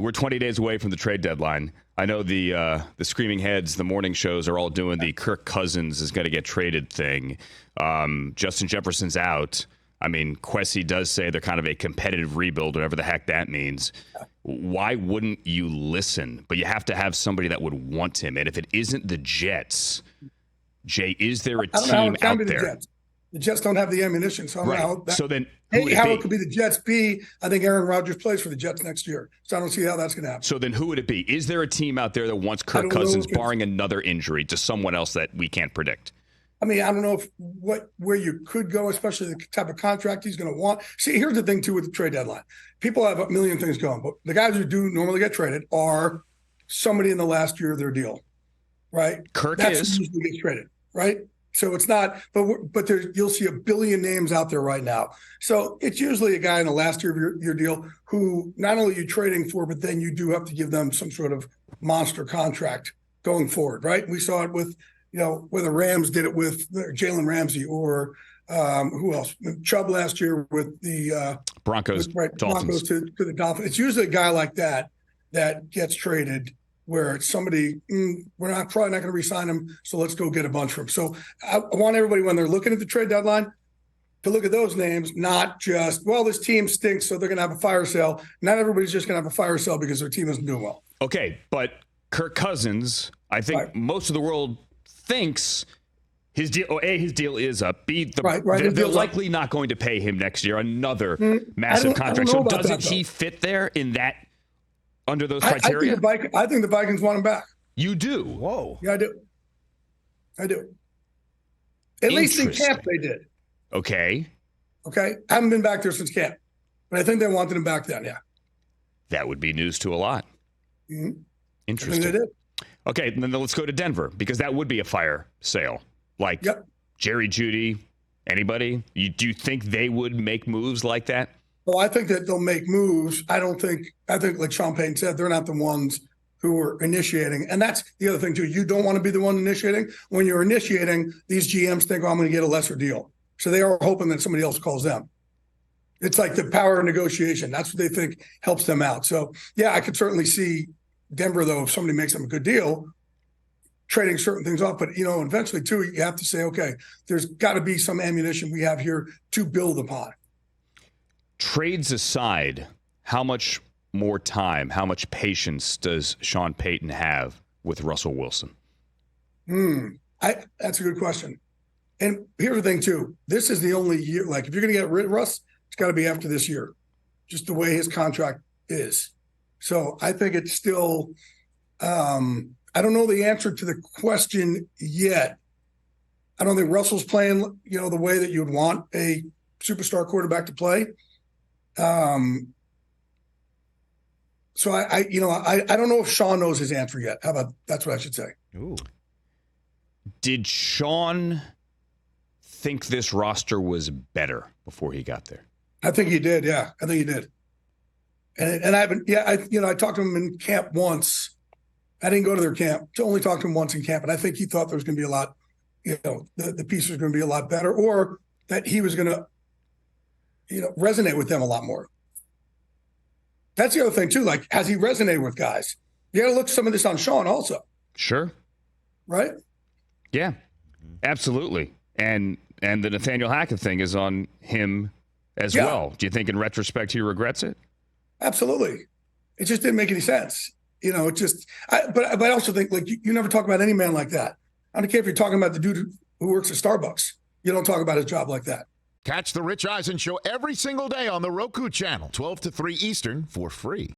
We're 20 days away from the trade deadline. I know the Screaming Heads, the morning shows are all doing the Kirk Cousins is going to get traded thing. Justin Jefferson's out. I mean, Kwesi does say they're kind of a competitive rebuild, whatever the heck that means. Why wouldn't you listen? But you have to have somebody that would want him. And if it isn't the Jets, Jay, is there a team out there? The Jets don't have the ammunition. So So then, it could be the Jets. B, I think Aaron Rodgers plays for the Jets next year. So I don't see how that's going to happen. So then who would it be? Is there a team out there that wants Kirk Cousins, barring another injury to someone else that we can't predict? I mean, I don't know where you could go, especially the type of contract he's going to want. See, here's the thing, too, with the trade deadline. People have a million things going, but the guys who do normally get traded are somebody in the last year of their deal, right? That's who usually gets traded, right? So it's not, but you'll see a billion names out there right now. So it's usually a guy in the last year of your deal who not only you're trading for, but then you do have to give them some sort of monster contract going forward, right? We saw it with, where the Rams did it with Jalen Ramsey or who else? Chubb last year with the Broncos, Broncos to the Dolphins. It's usually a guy like that gets traded where it's somebody, we're probably not going to re-sign him, so let's go get a bunch from him. So I want everybody, when they're looking at the trade deadline, to look at those names, not just, well, this team stinks, so they're going to have a fire sale. Not everybody's just going to have a fire sale because their team isn't doing well. Okay, but Kirk Cousins, I think most of the world thinks his deal, his deal is up. B, they're likely not going to pay him next year another massive contract. So doesn't he fit there in that, under those criteria? I think the Vikings want him back. You do? Whoa. Yeah, I do. At least in camp they did. Okay. I haven't been back there since camp, but I think they wanted him back then, yeah. That would be news to a lot. Mm-hmm. Interesting. I think they did. Okay, then let's go to Denver, because that would be a fire sale. Like Jerry Jeudy, anybody? Do you think they would make moves like that? Well, I think that they'll make moves. I think like Sean Payton said, they're not the ones who are initiating. And that's the other thing, too. You don't want to be the one initiating. When you're initiating, these GMs think, I'm going to get a lesser deal. So they are hoping that somebody else calls them. It's like the power of negotiation. That's what they think helps them out. So, yeah, I could certainly see Denver, though, if somebody makes them a good deal, trading certain things off. But, eventually, too, you have to say, okay, there's got to be some ammunition we have here to build upon. Trades aside, how much more time, how much patience does Sean Payton have with Russell Wilson? That's a good question. And here's the thing, too. This is the only year, like, if you're going to get rid of Russ, it's got to be after this year, just the way his contract is. So I think it's still, I don't know the answer to the question yet. I don't think Russell's playing, the way that you would want a superstar quarterback to play. So I don't know if Sean knows his answer yet. How about that's what I should say. Ooh. Did Sean think this roster was better before he got there? I think he did. Yeah, I think he did. And I haven't. Yeah, I talked to him in camp once. I didn't go to their camp. I only talked to him once in camp, and I think he thought there was going to be a lot. The piece was going to be a lot better, or that he was going to, resonate with them a lot more. That's the other thing too. Like, has he resonated with guys? You got to look some of this on Sean also. Sure. Right. Yeah, absolutely. And the Nathaniel Hackett thing is on him as well. Do you think in retrospect he regrets it? Absolutely. It just didn't make any sense. But I also think, like, you never talk about any man like that. I don't care if you're talking about the dude who works at Starbucks. You don't talk about his job like that. Catch the Rich Eisen Show every single day on the Roku channel, 12 to 3 Eastern, for free.